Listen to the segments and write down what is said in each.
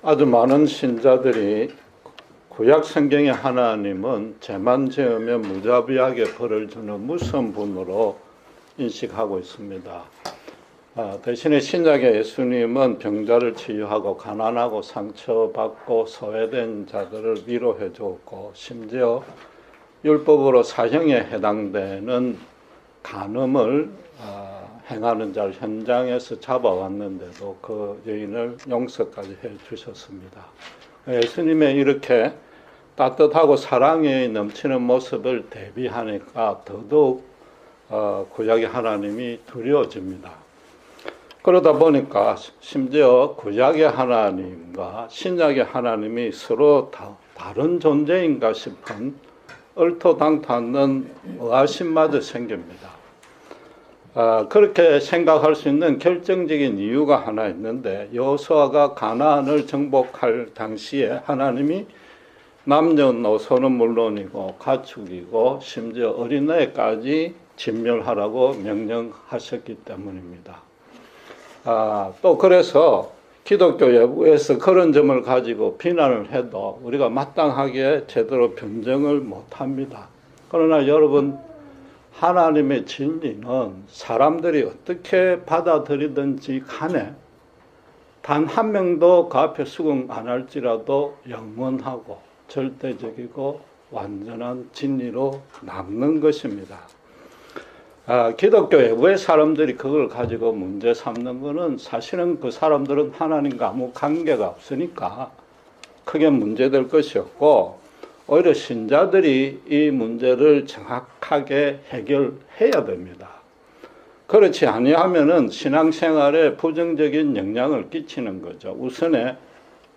아주 많은 신자들이 구약 성경의 하나님은 죄만 지으면 무자비하게 벌을 주는 무서운 분으로 인식하고 있습니다. 대신에 신약의 예수님은 병자를 치유하고 가난하고 상처받고 소외된 자들을 위로해 주었고, 심지어 율법으로 사형에 해당되는 간음을 행하는 자를 현장에서 잡아왔는데도 그 여인을 용서까지 해 주셨습니다. 예수님의 이렇게 따뜻하고 사랑에 넘치는 모습을 대비하니까 더더욱 구약의 하나님이 두려워집니다. 그러다 보니까 심지어 구약의 하나님과 신약의 하나님이 서로 다른 존재인가 싶은 얼토당토않는 의아심마저 생깁니다. 그렇게 생각할 수 있는 결정적인 이유가 하나 있는데, 여호수아가 가나안을 정복할 당시에 하나님이 남녀노소는 물론이고 가축이고 심지어 어린애까지 진멸하라고 명령하셨기 때문입니다. 또 그래서 기독교 외부에서 그런 점을 가지고 비난을 해도 우리가 마땅하게 제대로 변정을 못합니다. 그러나 여러분, 하나님의 진리는 사람들이 어떻게 받아들이든지 간에 단 한 명도 그 앞에 수긍 안 할지라도 영원하고 절대적이고 완전한 진리로 남는 것입니다. 기독교 외부의 사람들이 그걸 가지고 문제 삼는 것은 사실은 그 사람들은 하나님과 아무 관계가 없으니까 크게 문제될 것이 없고, 오히려 신자들이 이 문제를 정확하게 해결해야 됩니다. 그렇지 아니하면은 신앙생활에 부정적인 영향을 끼치는 거죠. 우선에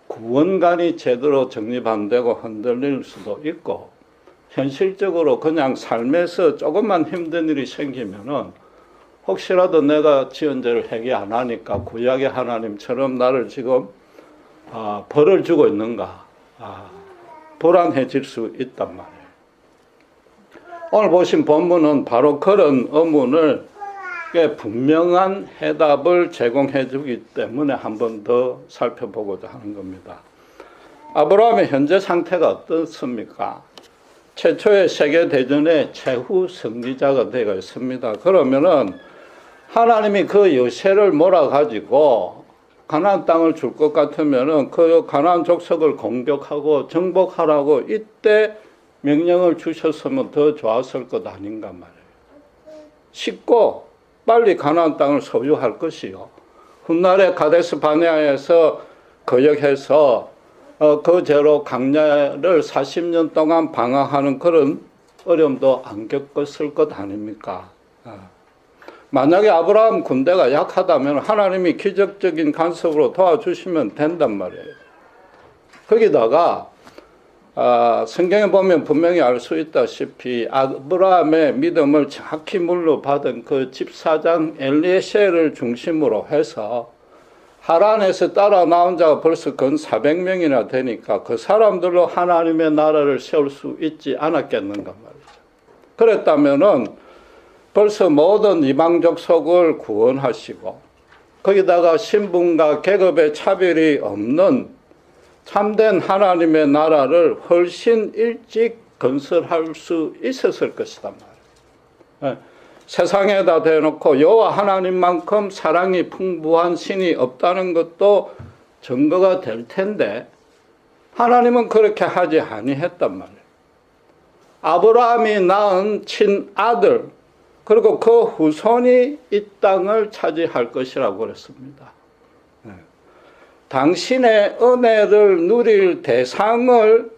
구원관이 제대로 정립 안 되고 흔들릴 수도 있고, 현실적으로 그냥 삶에서 조금만 힘든 일이 생기면은 혹시라도 내가 지은 죄를 회개 안 하니까 구약의 하나님처럼 나를 지금 벌을 주고 있는가, 불안해질 수 있단 말이에요. 오늘 보신 본문은 바로 그런 의문을 분명한 해답을 제공해 주기 때문에 한 번 더 살펴보고자 하는 겁니다. 아브라함의 현재 상태가 어떻습니까? 최초의 세계대전의 최후 승리자가 되어 있습니다. 그러면은 하나님이 그 여세를 몰아가지고 가나안 땅을 줄 것 같으면은 그 가나안 족속을 공격하고 정복하라고 이때 명령을 주셨으면 더 좋았을 것 아닌가 말이에요. 쉽고 빨리 가나안 땅을 소유할 것이요. 훗날에 가데스 바네아에서 거역해서 그 죄로 광야를 40년 동안 방황하는 그런 어려움도 안 겪었을 것 아닙니까? 만약에 아브라함 군대가 약하다면 하나님이 기적적인 간섭으로 도와주시면 된단 말이에요. 거기다가 성경에 보면 분명히 알 수 있다시피 아브라함의 믿음을 정확히 물려받은 그 집사장 엘리에셀을 중심으로 해서 하란에서 따라 나온 자가 벌써 근 400명이나 되니까 그 사람들로 하나님의 나라를 세울 수 있지 않았겠는가 말이죠. 그랬다면은 벌써 모든 이방족 속을 구원하시고, 거기다가 신분과 계급의 차별이 없는 참된 하나님의 나라를 훨씬 일찍 건설할 수 있었을 것이단 말이에요. 세상에다 대놓고 여호와 하나님만큼 사랑이 풍부한 신이 없다는 것도 증거가 될 텐데, 하나님은 그렇게 하지 아니했단 말이에요. 아브라함이 낳은 친아들, 그리고 그 후손이 이 땅을 차지할 것이라고 그랬습니다. 당신의 은혜를 누릴 대상을,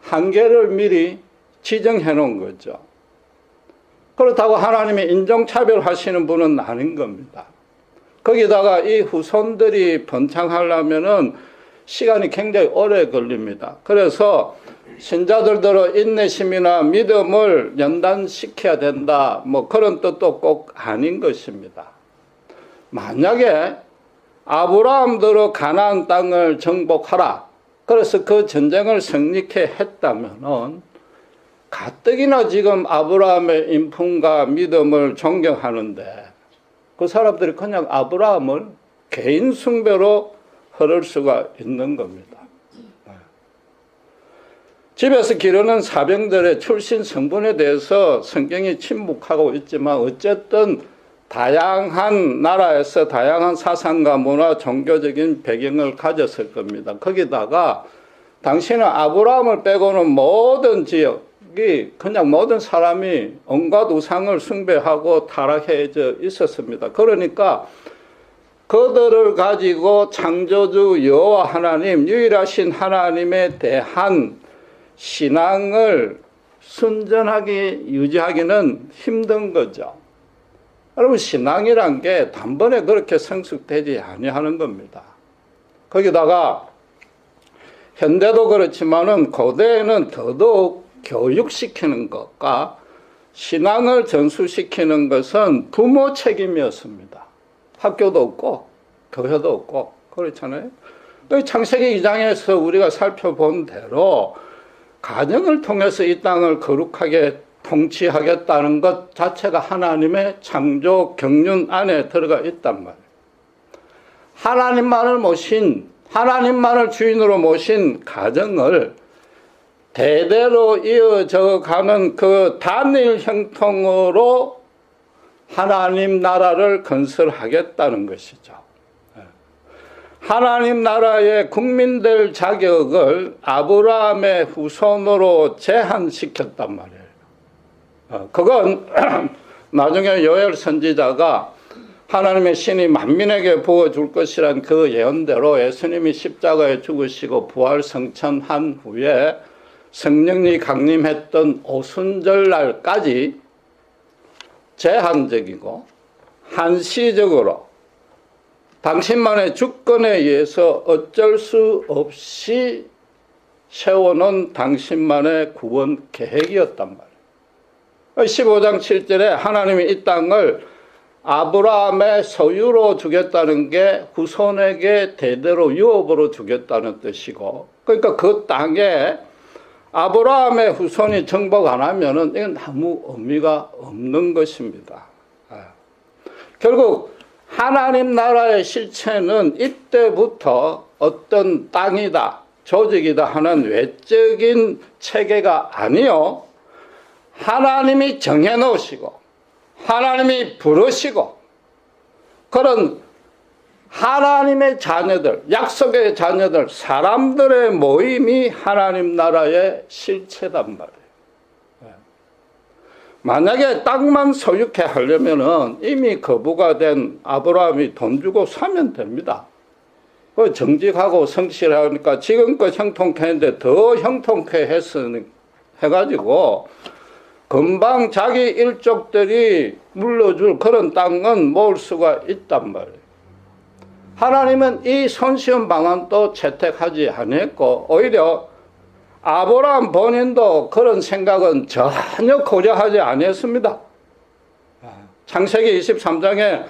한계를 미리 지정해 놓은 거죠. 그렇다고 하나님이 인종차별하시는 분은 아닌 겁니다. 거기다가 이 후손들이 번창하려면은 시간이 굉장히 오래 걸립니다. 그래서 신자들대로 인내심이나 믿음을 연단시켜야 된다, 뭐 그런 뜻도 꼭 아닌 것입니다. 만약에 아브라함대로 가나안 땅을 정복하라, 그래서 그 전쟁을 승리케 했다면은 가뜩이나 지금 아브라함의 인품과 믿음을 존경하는데 그 사람들이 그냥 아브라함을 개인 숭배로 흐를 수가 있는 겁니다. 집에서 기르는 사병들의 출신 성분에 대해서 성경이 침묵하고 있지만 어쨌든 다양한 나라에서 다양한 사상과 문화, 종교적인 배경을 가졌을 겁니다. 거기다가 당시는 아브라함을 빼고는 모든 지역이 그냥 모든 사람이 온갖 우상을 숭배하고 타락해져 있었습니다. 그러니까 그들을 가지고 창조주 여호와 하나님, 유일하신 하나님에 대한 신앙을 순전하게 유지하기는 힘든 거죠. 여러분, 신앙이란 게 단번에 그렇게 성숙되지 아니하는 겁니다. 거기다가 현대도 그렇지만은 고대에는 더더욱 교육시키는 것과 신앙을 전수시키는 것은 부모 책임이었습니다. 학교도 없고 교회도 없고 그렇잖아요. 창세기 2장에서 우리가 살펴본 대로 가정을 통해서 이 땅을 거룩하게 통치하겠다는 것 자체가 하나님의 창조 경륜 안에 들어가 있단 말이에요. 하나님만을 주인으로 모신 가정을 대대로 이어져 가는 그 단일 형통으로 하나님 나라를 건설하겠다는 것이죠. 하나님 나라의 국민될 자격을 아브라함의 후손으로 제한시켰단 말이에요. 그건 나중에 요엘 선지자가 하나님의 신이 만민에게 부어줄 것이란 그 예언대로 예수님이 십자가에 죽으시고 부활 성천한 후에 성령이 강림했던 오순절 날까지 제한적이고 한시적으로 당신만의 주권에 의해서 어쩔 수 없이 세워놓은 당신만의 구원 계획이었단 말이에요. 15장 7절에 하나님이 이 땅을 아브라함의 소유로 주겠다는 게 후손에게 대대로 유업으로 주겠다는 뜻이고, 그러니까 그 땅에 아브라함의 후손이 정복 안 하면은 이건 아무 의미가 없는 것입니다. 결국 하나님 나라의 실체는 이때부터 어떤 땅이다, 조직이다 하는 외적인 체계가 아니요, 하나님이 정해놓으시고 하나님이 부르시고 그런 하나님의 자녀들, 약속의 자녀들, 사람들의 모임이 하나님 나라의 실체단 말이에요. 만약에 땅만 소유케 하려면은 이미 거부가 된 아브라함이 돈 주고 사면 됩니다. 정직하고 성실하니까 지금껏 형통케 했는데 더 형통케 해가지고 금방 자기 일족들이 물려줄 그런 땅은 모을 수가 있단 말이에요. 하나님은 이 손쉬운 방안도 채택하지 않았고 오히려 아브라함 본인도 그런 생각은 전혀 고려하지 않았습니다. 창세기 23장에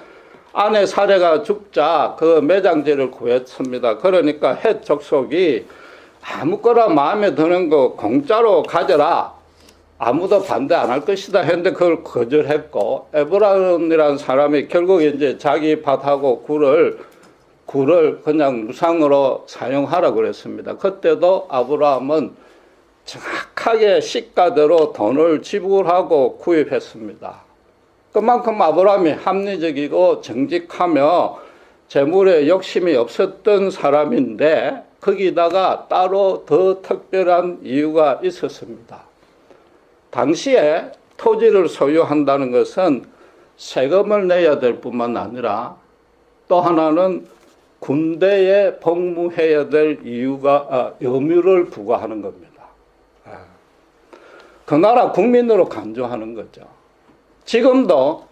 아내 사레가 죽자 그 매장지를 구했습니다. 그러니까 헷 족속이 아무거나 마음에 드는 거 공짜로 가져라. 아무도 반대 안 할 것이다 했는데 그걸 거절했고, 에브라임이라는 사람이 결국 이제 자기 밭하고 굴을 그냥 무상으로 사용하라 그랬습니다. 그때도 아브라함은 정확하게 시가대로 돈을 지불하고 구입했습니다. 그만큼 아브라함이 합리적이고 정직하며 재물에 욕심이 없었던 사람인데 거기다가 따로 더 특별한 이유가 있었습니다. 당시에 토지를 소유한다는 것은 세금을 내야 될 뿐만 아니라 또 하나는 군대에 복무해야 될 의무를 부과하는 겁니다. 그 나라 국민으로 간주하는 거죠. 지금도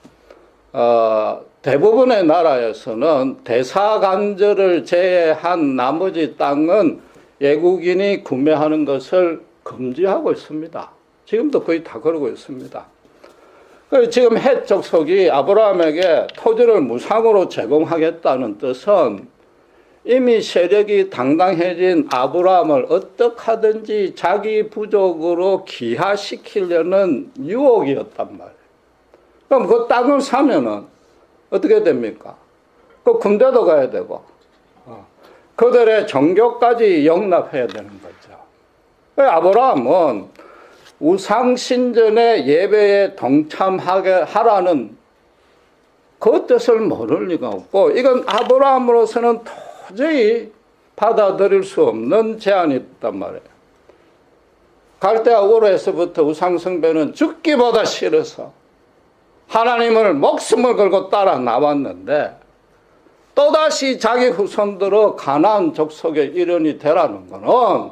대부분의 나라에서는 대사관절을 제외한 나머지 땅은 외국인이 구매하는 것을 금지하고 있습니다. 지금도 거의 다 그러고 있습니다. 지금 헷 족속이 아브라함에게 토지를 무상으로 제공하겠다는 뜻은 이미 세력이 당당해진 아브라함을 어떻게 하든지 자기 부족으로 기하시키려는 유혹이었단 말이에요. 그럼 그 땅을 사면은 어떻게 됩니까? 그 군대도 가야 되고, 그들의 종교까지 용납해야 되는 거죠. 아브라함은 우상신전의 예배에 동참하라는 그 뜻을 모를 리가 없고, 이건 아브라함으로서는 도저히 받아들일 수 없는 제안이 있단 말이에요. 갈대아 우르에서부터 우상숭배는 죽기보다 싫어서 하나님을 목숨을 걸고 따라 나왔는데, 또다시 자기 후손들의 가나안 족속의 일원이 되라는 것은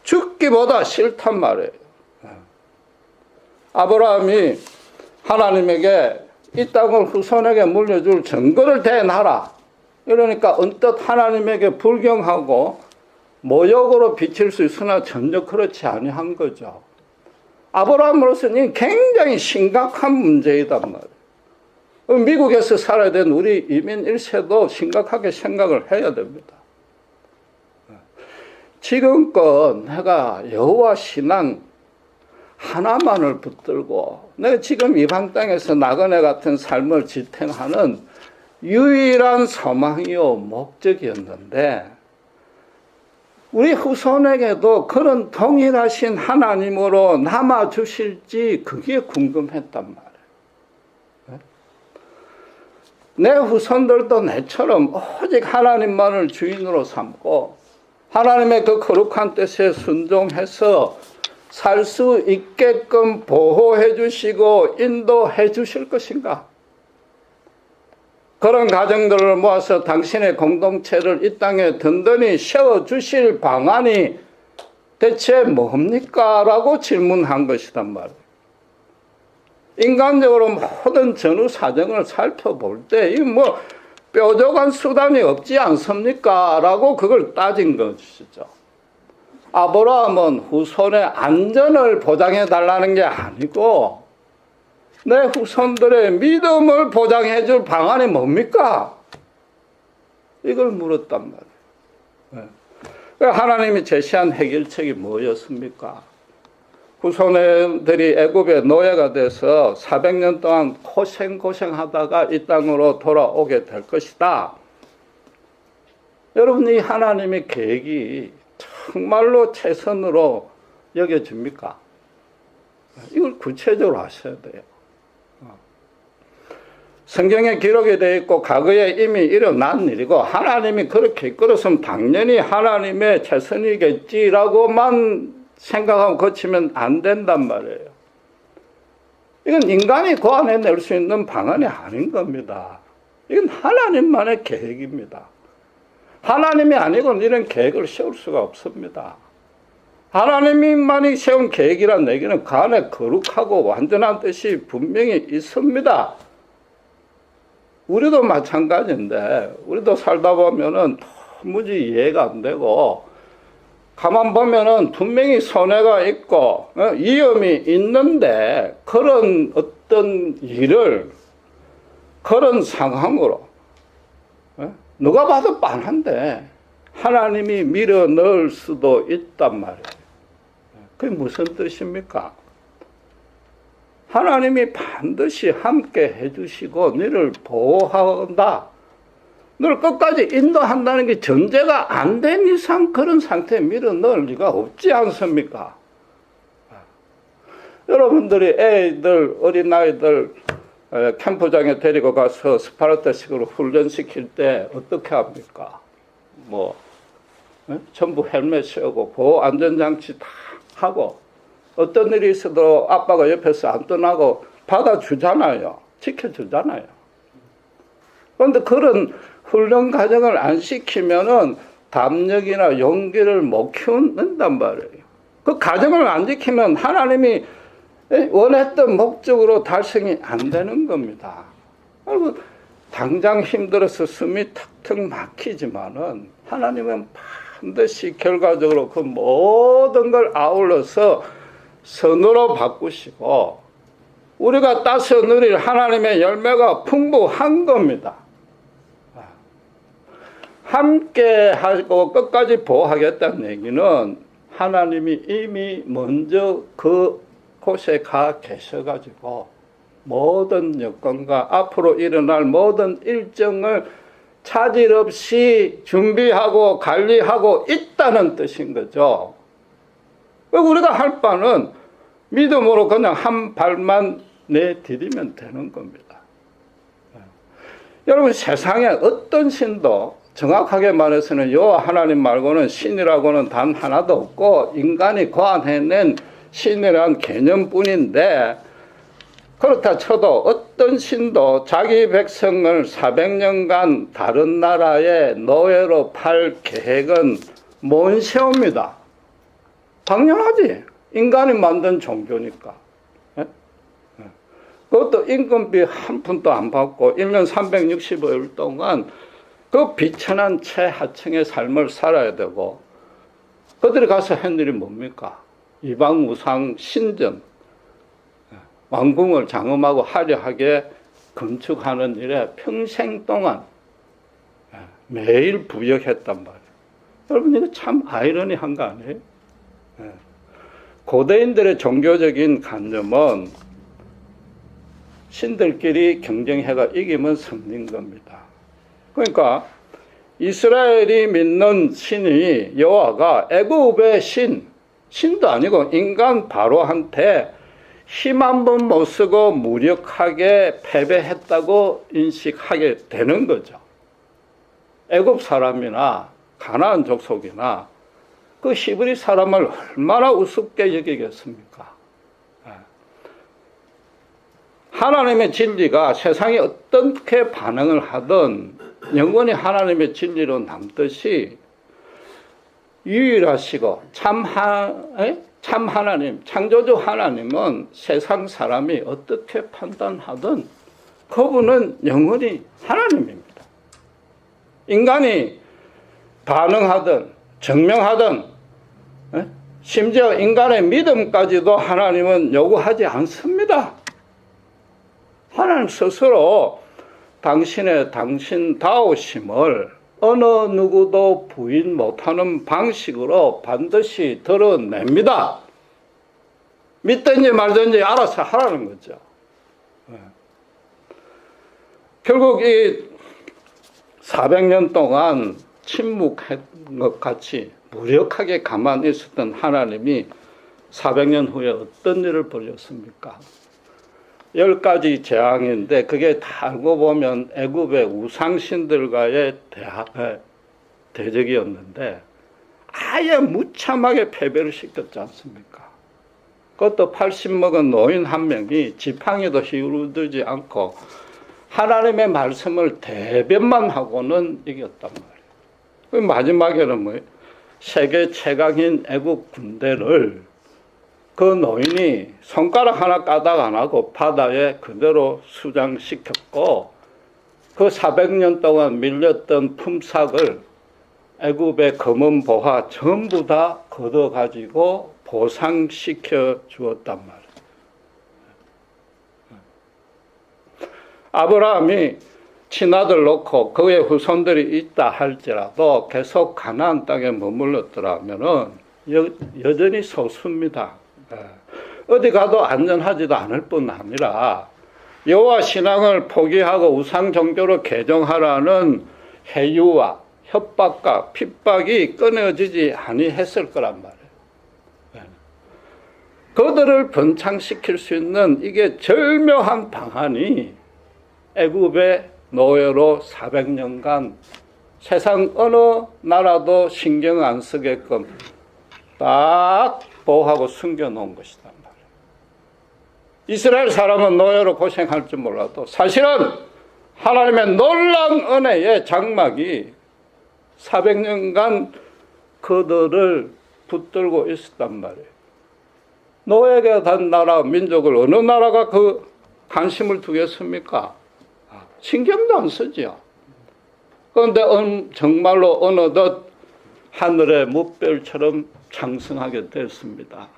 죽기보다 싫단 말이에요. 아브라함이 하나님에게 이 땅을 후손에게 물려줄 증거를 대놔라. 이러니까 언뜻 하나님에게 불경하고 모욕으로 비칠 수 있으나 전혀 그렇지 아니한 거죠. 아브라함으로서는 굉장히 심각한 문제이단 말이에요. 미국에서 살아야 되는 우리 이민 1세도 심각하게 생각을 해야 됩니다. 지금껏 내가 여호와 신앙 하나만을 붙들고 내가 지금 이방 땅에서 나그네 같은 삶을 지탱하는 유일한 소망이요 목적이었는데, 우리 후손에게도 그런 동일하신 하나님으로 남아주실지 그게 궁금했단 말이에요. 내 후손들도 내처럼 오직 하나님만을 주인으로 삼고 하나님의 그 거룩한 뜻에 순종해서 살 수 있게끔 보호해 주시고 인도해 주실 것인가? 그런 가정들을 모아서 당신의 공동체를 이 땅에 든든히 세워주실 방안이 대체 뭡니까? 라고 질문한 것이단 말이에요. 인간적으로 모든 전후 사정을 살펴볼 때 이 뭐 뾰족한 수단이 없지 않습니까? 라고 그걸 따진 것이죠. 아브라함은 후손의 안전을 보장해 달라는 게 아니고 내 후손들의 믿음을 보장해 줄 방안이 뭡니까? 이걸 물었단 말이에요. 하나님이 제시한 해결책이 뭐였습니까? 후손들이 애굽의 노예가 돼서 400년 동안 고생하다가 이 땅으로 돌아오게 될 것이다. 여러분, 이 하나님의 계획이 정말로 최선으로 여겨집니까? 이걸 구체적으로 하셔야 돼요. 성경에 기록이 되어 있고 과거에 이미 일어난 일이고 하나님이 그렇게 이끌었으면 당연히 하나님의 최선이겠지라고만 생각하고 거치면 안 된단 말이에요. 이건 인간이 고안해낼 수 있는 방안이 아닌 겁니다. 이건 하나님만의 계획입니다. 하나님이 아니고는 이런 계획을 세울 수가 없습니다. 하나님만이 세운 계획이란 얘기는 그 안에 거룩하고 완전한 뜻이 분명히 있습니다. 우리도 마찬가지인데 우리도 살다 보면은 도무지 이해가 안 되고 가만 보면은 분명히 손해가 있고 위험이 있는데 그런 어떤 일을 그런 상황으로 누가 봐도 빤한데 하나님이 밀어 넣을 수도 있단 말이에요. 그게 무슨 뜻입니까? 하나님이 반드시 함께 해주시고 너를 보호한다. 너를 끝까지 인도한다는 게 전제가 안 된 이상 그런 상태에 밀어 넣을 리가 없지 않습니까? 여러분들이 애들, 어린아이들 캠프장에 데리고 가서 스파르타식으로 훈련시킬 때 어떻게 합니까? 전부 헬멧 씌우고 보호 안전장치 다 하고 어떤 일이 있어도 아빠가 옆에서 안 떠나고 받아주잖아요. 지켜주잖아요. 그런데 그런 훈련 과정을 안 시키면은 담력이나 용기를 못 키운단 말이에요. 그 과정을 안 지키면 하나님이 원했던 목적으로 달성이 안 되는 겁니다. 그리고 당장 힘들어서 숨이 턱턱 막히지만은 하나님은 반드시 결과적으로 그 모든 걸 아울러서 선으로 바꾸시고 우리가 따서 누릴 하나님의 열매가 풍부한 겁니다. 함께 하고 끝까지 보호하겠다는 얘기는 하나님이 이미 먼저 그 곳에 가 계셔가지고 모든 여건과 앞으로 일어날 모든 일정을 차질 없이 준비하고 관리하고 있다는 뜻인 거죠. 우리가 할 바는 믿음으로 그냥 한 발만 내디디면 되는 겁니다. 여러분, 세상에 어떤 신도 정확하게 말해서는 여호와 하나님 말고는 신이라고는 단 하나도 없고 인간이 고안해낸 신이라는 개념뿐인데, 그렇다 쳐도 어떤 신도 자기 백성을 400년간 다른 나라의 노예로 팔 계획은 못 세웁니다. 당연하지. 인간이 만든 종교니까. 그것도 임금비 한 푼도 안 받고 1년 365일 동안 그 비천한 최하층의 삶을 살아야 되고, 그들이 가서 한 일이 뭡니까? 이방 우상 신전, 왕궁을 장엄하고 화려하게 건축하는 일에 평생 동안 매일 부역했단 말이에요. 여러분, 이거 참 아이러니한 거 아니에요? 고대인들의 종교적인 관념은 신들끼리 경쟁해가 이기면 승리인 겁니다. 그러니까 이스라엘이 믿는 신이 여호와가 애굽의 신도 아니고 인간 바로한테 힘 한 번 못 쓰고 무력하게 패배했다고 인식하게 되는 거죠. 애굽 사람이나 가나안 족속이나 그 히브리 사람을 얼마나 우습게 여기겠습니까? 하나님의 진리가 세상에 어떻게 반응을 하든 영원히 하나님의 진리로 남듯이 유일하시고 참 하나님, 창조주 하나님은 세상 사람이 어떻게 판단하든 그분은 영원히 하나님입니다. 인간이 반응하든 증명하든 심지어 인간의 믿음까지도 하나님은 요구하지 않습니다. 하나님 스스로 당신의 당신다우심을 어느 누구도 부인 못하는 방식으로 반드시 드러냅니다. 믿든지 말든지 알아서 하라는 거죠. 결국 이 400년 동안 침묵한 것 같이 무력하게 가만히 있었던 하나님이 400년 후에 어떤 일을 벌였습니까? 10가지 재앙인데 그게 다 알고 보면 애굽의 우상신들과의 대적이었는데 아예 무참하게 패배를 시켰지 않습니까? 그것도 80 먹은 노인 한 명이 지팡이도 휘두르지 않고 하나님의 말씀을 대변만 하고는 이겼단 말이에요. 마지막에는 뭐예요? 세계 최강인 애굽 군대를 그 노인이 손가락 하나 까딱 안 하고 바다에 그대로 수장시켰고, 그 400년 동안 밀렸던 품삯을 애굽의 검은 보화 전부 다 걷어가지고 보상시켜 주었단 말이에요. 아브라함이 친아들 놓고 그의 후손들이 있다 할지라도 계속 가나안 땅에 머물렀더라면은 여전히 소수입니다. 어디 가도 안전하지도 않을 뿐 아니라 여호와 신앙을 포기하고 우상 종교로 개종하라는 해유와 협박과 핍박이 끊어지지 아니했을 거란 말이에요. 그들을 번창시킬 수 있는 이게 절묘한 방안이 애굽의 노예로 400년간 세상 어느 나라도 신경 안 쓰게끔 딱 보호하고 숨겨놓은 것이단 말이에요. 이스라엘 사람은 노예로 고생할 줄 몰라도 사실은 하나님의 놀라운 은혜의 장막이 400년간 그들을 붙들고 있었단 말이에요. 노예가 된 나라, 민족을 어느 나라가 그 관심을 두겠습니까? 신경도 안 쓰죠. 그런데 정말로 어느덧 하늘의 무별처럼 장성하게 됐습니다.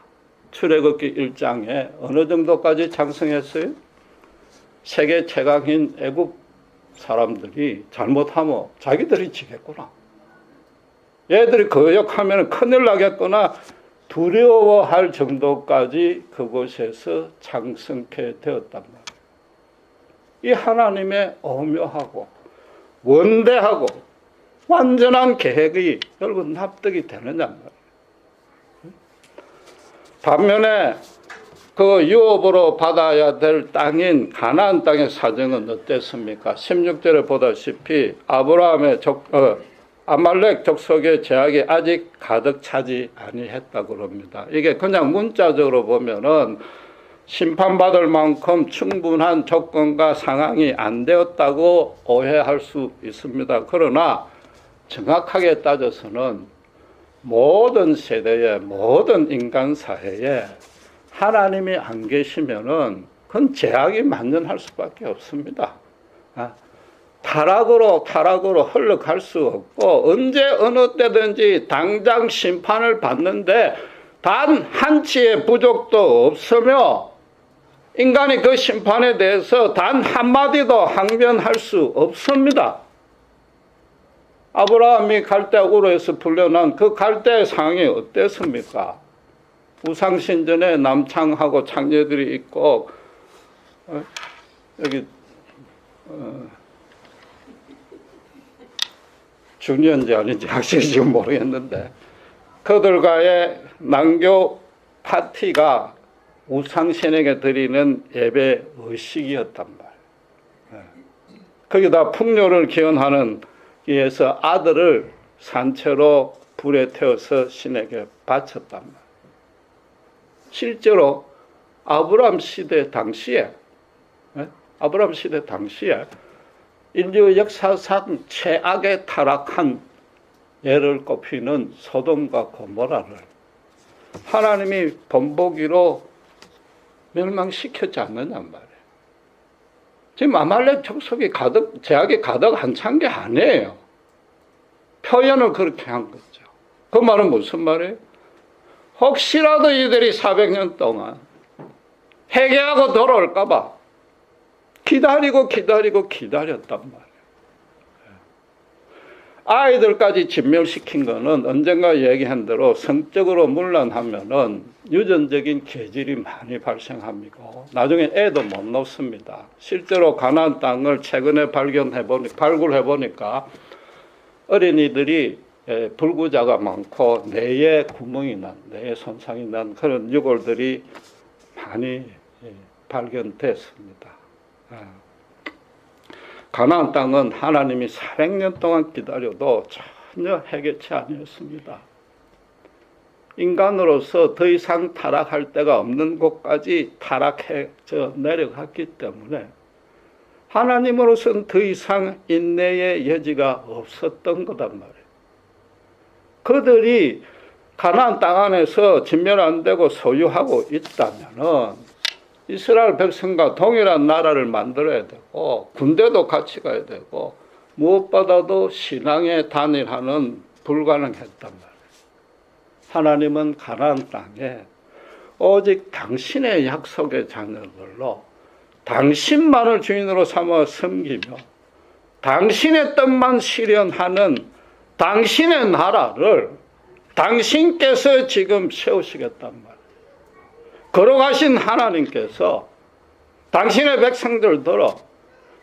출애굽기 1장에 어느 정도까지 장성했어요? 세계 최강인 애굽 사람들이 잘못하면 자기들이 지겠구나. 얘들이 거역하면 큰일 나겠구나 두려워할 정도까지 그곳에서 장성케 되었단 말이에요. 이 하나님의 오묘하고 원대하고 완전한 계획이 여러분 납득이 되느냐 말이에요. 반면에 그 유업으로 받아야 될 땅인 가나안 땅의 사정은 어땠습니까? 16절에 보다시피 아브라함의 아말렉 족속의 제약이 아직 가득 차지 아니했다고 그럽니다. 이게 그냥 문자적으로 보면은 심판받을 만큼 충분한 조건과 상황이 안 되었다고 오해할 수 있습니다. 그러나 정확하게 따져서는 모든 세대의 모든 인간 사회에 하나님이 안 계시면은 그건 제약이 만연할 수밖에 없습니다. 타락으로 흘러갈 수 없고 언제 어느 때든지 당장 심판을 받는데 단 한치의 부족도 없으며 인간이 그 심판에 대해서 단 한마디도 항변할 수 없습니다. 아브라함이 갈대아 우르에서 풀려난 그 갈대아의 상황이 어땠습니까? 우상신전에 남창하고 창녀들이 있고 여기 중년지 아닌지 확실히 지금 모르겠는데 그들과의 난교 파티가 우상신에게 드리는 예배 의식이었단 말이에요. 거기다 풍요를 기원하는 위해서 아들을 산채로 불에 태워서 신에게 바쳤단 말이에요. 실제로 아브라함 시대 당시에 인류 역사상 최악의 타락한 예를 꼽히는 소돔과 고모라를 하나님이 본보기로 멸망시켰지 않느냐 말이에요. 지금 아말렉 족속이 제약이 가득 안 찬 게 아니에요. 표현을 그렇게 한 거죠. 그 말은 무슨 말이에요? 혹시라도 이들이 400년 동안 회개하고 돌아올까 봐 기다렸단 말이에요. 아이들까지 진멸시킨 거는 언젠가 얘기한 대로 성적으로 문란하면은 유전적인 계질이 많이 발생합니다. 나중에 애도 못 놓습니다. 실제로 가나안 땅을 최근에 발굴해 보니까 어린이들이 불구자가 많고 뇌에 구멍이 뇌에 손상이 난 그런 유골들이 많이 발견됐습니다. 가나안 땅은 하나님이 400년 동안 기다려도 전혀 해결치 아니었습니다. 인간으로서 더 이상 타락할 데가 없는 곳까지 타락해져 내려갔기 때문에 하나님으로서는 더 이상 인내의 여지가 없었던 거단 말이에요. 그들이 가나안 땅 안에서 진멸 안 되고 소유하고 있다면은 이스라엘 백성과 동일한 나라를 만들어야 되고 군대도 같이 가야 되고 무엇보다도 신앙의 단일화는 불가능했단 말이에요. 하나님은 가나안 땅에 오직 당신의 약속의 자녀들로 당신만을 주인으로 삼아 섬기며 당신의 뜻만 실현하는 당신의 나라를 당신께서 지금 세우시겠단 말이에요. 걸어가신 하나님께서 당신의 백성들더러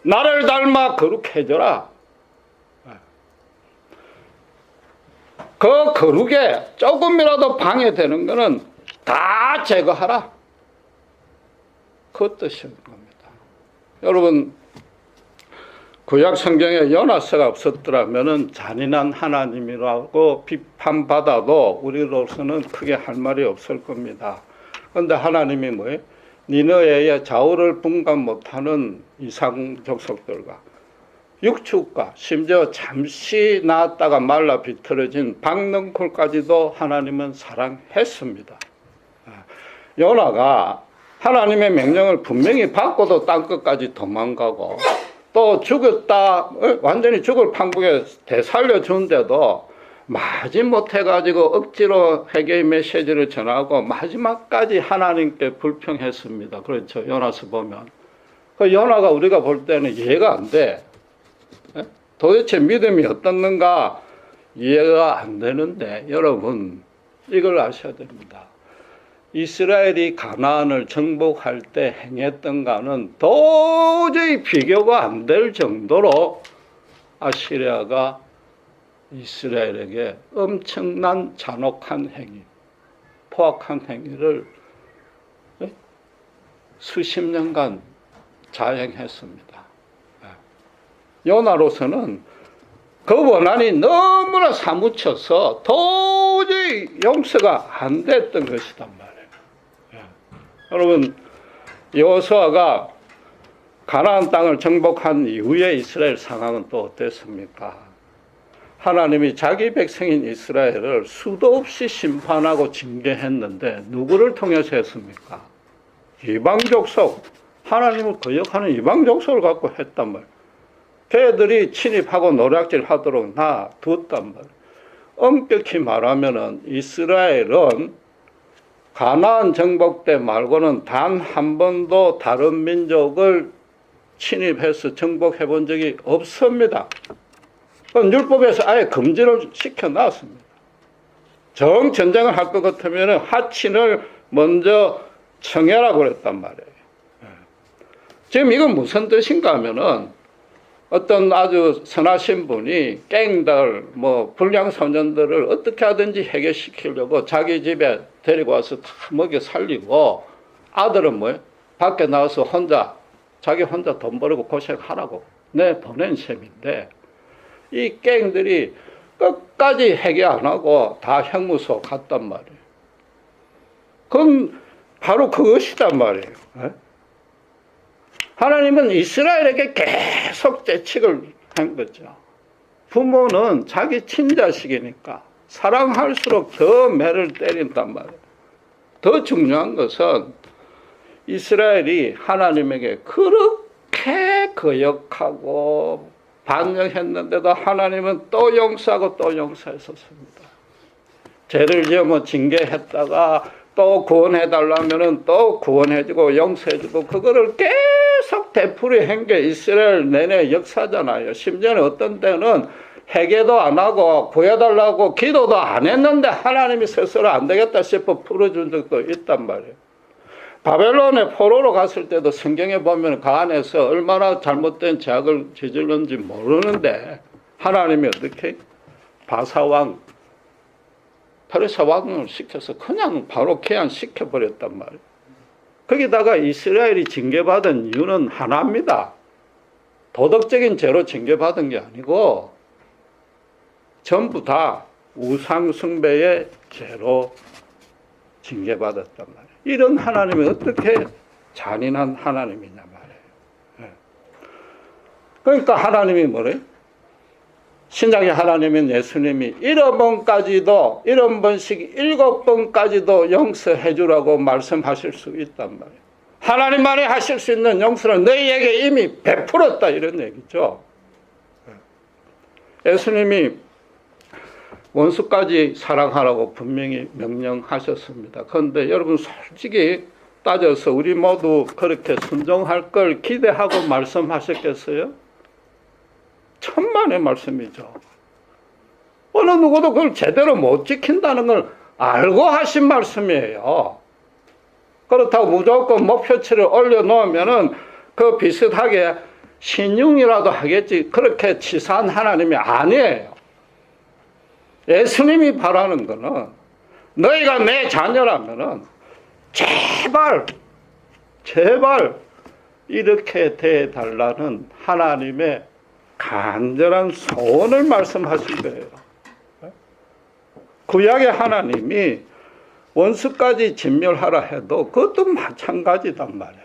나를 닮아 거룩해져라. 그 거룩에 조금이라도 방해되는 것은 다 제거하라. 그 뜻인 겁니다. 여러분, 구약 성경에 요나서가 없었더라면 잔인한 하나님이라고 비판받아도 우리로서는 크게 할 말이 없을 겁니다. 그런데 하나님이 뭐예요? 니느웨의 좌우를 분간 못하는 이상 족속들과 육축과 심지어 잠시 나았다가 말라 비틀어진 박넝쿨까지도 하나님은 사랑했습니다. 요나가 하나님의 명령을 분명히 받고도 땅끝까지 도망가고 또 죽었다 완전히 죽을 판국에 되살려준데도 마지못해가지고 억지로 회개의 메시지를 전하고 마지막까지 하나님께 불평했습니다. 그렇죠. 요나서 보면. 그 요나가 우리가 볼 때는 이해가 안 돼. 도대체 믿음이 어떻는가 이해가 안 되는데 여러분 이걸 아셔야 됩니다. 이스라엘이 가나안을 정복할 때 행했던가는 도저히 비교가 안 될 정도로 아시리아가 이스라엘에게 엄청난 잔혹한 행위, 포악한 행위를 수십 년간 자행했습니다. 요나로서는 그 원한이 너무나 사무쳐서 도저히 용서가 안 됐던 것이단 말이에요. 여러분, 여호수아가 가나안 땅을 정복한 이후에 이스라엘 상황은 또 어땠습니까? 하나님이 자기 백성인 이스라엘을 수도 없이 심판하고 징계했는데 누구를 통해서 했습니까? 이방 족속, 하나님을 거역하는 이방 족속을 갖고 했단 말이에요. 걔들이 침입하고 노략질 하도록 놔뒀단 말이에요. 엄격히 말하면은 이스라엘은 가나안 정복 때 말고는 단 한 번도 다른 민족을 침입해서 정복해 본 적이 없습니다. 율법에서 아예 금지를 시켜놨습니다. 전쟁을 할 것 같으면 하친을 먼저 청해라고 그랬단 말이에요. 지금 이건 무슨 뜻인가 하면은 어떤 아주 선하신 분이 갱들, 불량 소년들을 어떻게 하든지 해결시키려고 자기 집에 데리고 와서 다 먹여 살리고 아들은 밖에 나와서 자기 혼자 돈 벌고 고생하라고 내보낸 셈인데 이 갱들이 끝까지 해결 안 하고 다 형무소 갔단 말이에요. 그건 바로 그것이단 말이에요. 하나님은 이스라엘에게 계속 재칙을 한 거죠. 부모는 자기 친자식이니까 사랑할수록 더 매를 때린단 말이에요. 더 중요한 것은 이스라엘이 하나님에게 그렇게 거역하고 반역했는데도 하나님은 또 용서하고 또 용서했었습니다. 죄를 지으면 징계했다가 또 구원해달라면 또 구원해주고 용서해주고 그거를 계속 되풀이 한 게 이스라엘 내내 역사잖아요. 심지어는 어떤 때는 회개도 안 하고 구해달라고 기도도 안 했는데 하나님이 스스로 안 되겠다 싶어 풀어준 적도 있단 말이에요. 바벨론에 포로로 갔을 때도 성경에 보면 그 안에서 얼마나 잘못된 죄악을 저질렀는지 모르는데 하나님이 어떻게 바사왕, 페르시아 왕을 시켜서 그냥 바로 개안시켜버렸단 말이에요. 거기다가 이스라엘이 징계받은 이유는 하나입니다. 도덕적인 죄로 징계받은 게 아니고 전부 다 우상숭배의 죄로 징계받았단 말이에요. 이런 하나님이 어떻게 잔인한 하나님이냐 말이에요. 그러니까 하나님이 뭐래요? 신약의 하나님인 예수님이 7번까지도 7번씩 7번까지도 용서해 주라고 말씀하실 수 있단 말이에요. 하나님만이 하실 수 있는 용서를 너희에게 이미 베풀었다 이런 얘기죠. 예수님이 원수까지 사랑하라고 분명히 명령하셨습니다. 그런데 여러분 솔직히 따져서 우리 모두 그렇게 순종할 걸 기대하고 말씀하셨겠어요? 천만의 말씀이죠. 어느 누구도 그걸 제대로 못 지킨다는 걸 알고 하신 말씀이에요. 그렇다고 무조건 목표치를 올려놓으면은 그 비슷하게 신용이라도 하겠지 그렇게 치사한 하나님이 아니에요. 예수님이 바라는 거는 너희가 내 자녀라면은 제발 이렇게 대해달라는 하나님의 간절한 소원을 말씀하신 거예요. 구약의 하나님이 원수까지 진멸하라 해도 그것도 마찬가지단 말이에요.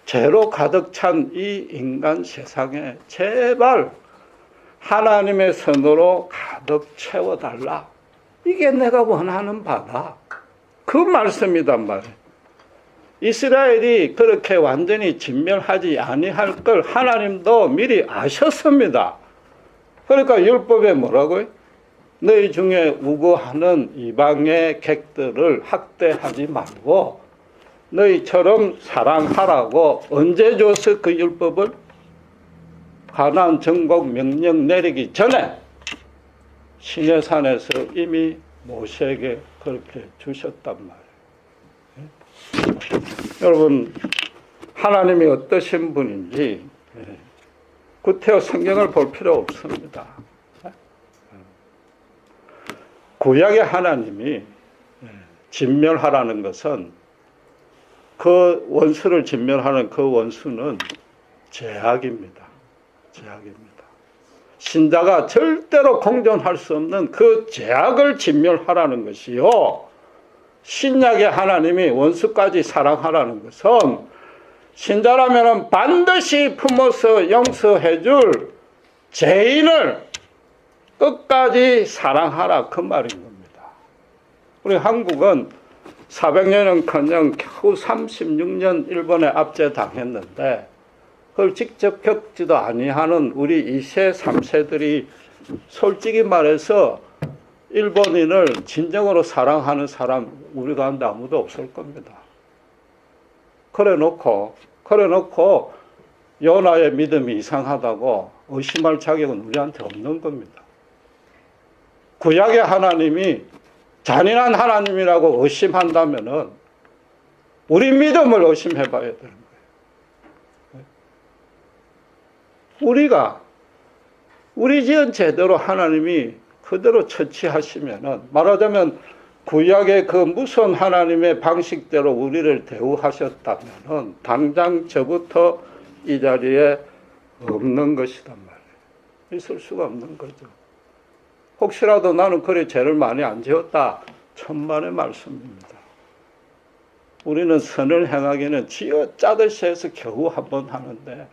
죄로 가득 찬 이 인간 세상에 제발 하나님의 선으로 가득 채워달라. 이게 내가 원하는 바다. 그 말씀이단 말이에요. 이스라엘이 그렇게 완전히 진멸하지 아니할 걸 하나님도 미리 아셨습니다. 그러니까 율법에 뭐라고요? 너희 중에 우고하는 이방의 객들을 학대하지 말고 너희처럼 사랑하라고 언제 줬어 그 율법을? 가나안 정복 명령 내리기 전에 시내산에서 이미 모세에게 그렇게 주셨단 말이에요. 여러분 하나님이 어떠신 분인지 구태여 성경을 볼 필요 없습니다. 구약의 하나님이 진멸하라는 것은 그 원수를 진멸하는 그 원수는 죄악입니다. 죄악입니다. 신자가 절대로 공존할 수 없는 그 죄악을 진멸하라는 것이요. 신약의 하나님이 원수까지 사랑하라는 것은 신자라면 반드시 품어서 용서해 줄 죄인을 끝까지 사랑하라 그 말인 겁니다. 우리 한국은 400년은커녕 겨우 36년 일본에 압제당했는데 그걸 직접 겪지도 아니하는 우리 2세, 3세들이 솔직히 말해서 일본인을 진정으로 사랑하는 사람 우리 가운데 아무도 없을 겁니다. 그래 놓고 요나의 믿음이 이상하다고 의심할 자격은 우리한테 없는 겁니다. 구약의 하나님이 잔인한 하나님이라고 의심한다면은 우리 믿음을 의심해 봐야 되는 거예요. 우리 지은 제대로 하나님이 그대로 처치하시면은 말하자면 구약의 그 무서운 하나님의 방식대로 우리를 대우하셨다면은 당장 저부터 이 자리에 없는 것이단 말이에요. 있을 수가 없는 거죠. 혹시라도 나는 그래 죄를 많이 안 지었다. 천만의 말씀입니다. 우리는 선을 행하기는 쥐어 짜듯이 해서 겨우 한 번 하는데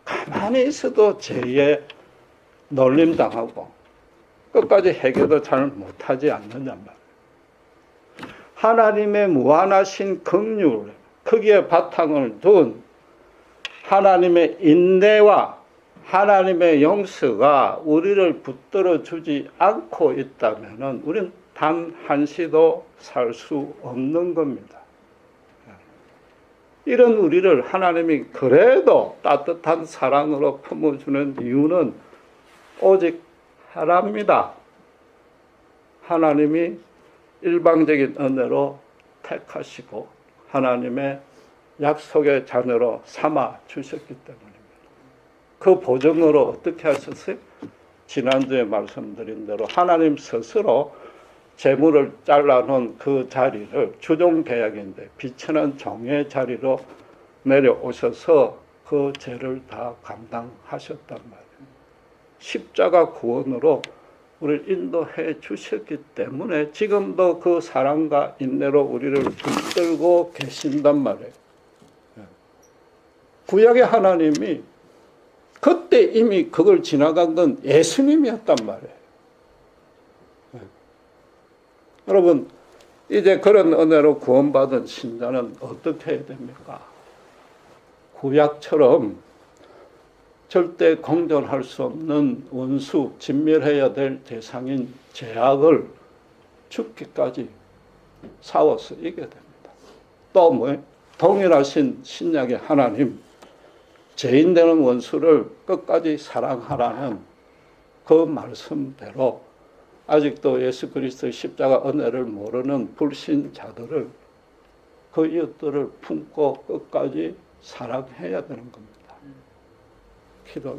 가만히 있어도 죄에 놀림당하고 끝까지 해결도 잘 못하지 않느냐 말이에요. 하나님의 무한하신 긍휼 거기에 바탕을 둔 하나님의 인내와 하나님의 용서가 우리를 붙들어 주지 않고 있다면 우리는 단 한시도 살 수 없는 겁니다. 이런 우리를 하나님이 그래도 따뜻한 사랑으로 품어주는 이유는 오직 하나입니다. 하나님이 일방적인 은혜로 택하시고 하나님의 약속의 자녀로 삼아 주셨기 때문입니다. 그 보증으로 어떻게 하셨어요? 지난주에 말씀드린 대로 하나님 스스로 재물을 잘라놓은 그 자리를 주종계약인데 비천한 종의 자리로 내려오셔서 그 죄를 다 감당하셨단 말이에요. 십자가 구원으로 우리를 인도해 주셨기 때문에 지금도 그 사랑과 인내로 우리를 붙들고 계신단 말이에요. 구약의 하나님이 그때 이미 그걸 지나간 건 예수님이었단 말이에요. 여러분, 이제 그런 은혜로 구원받은 신자는 어떻게 해야 됩니까? 구약처럼 절대 공존할 수 없는 원수, 진멸해야 될 대상인 죄악을 죽기까지 싸워서 이겨야 됩니다. 또 뭐예요? 동일하신 신약의 하나님, 죄인 되는 원수를 끝까지 사랑하라는 그 말씀대로 아직도 예수 그리스도의 십자가 은혜를 모르는 불신자들을 그 이웃들을 품고 끝까지 사랑해야 되는 겁니다. 기도.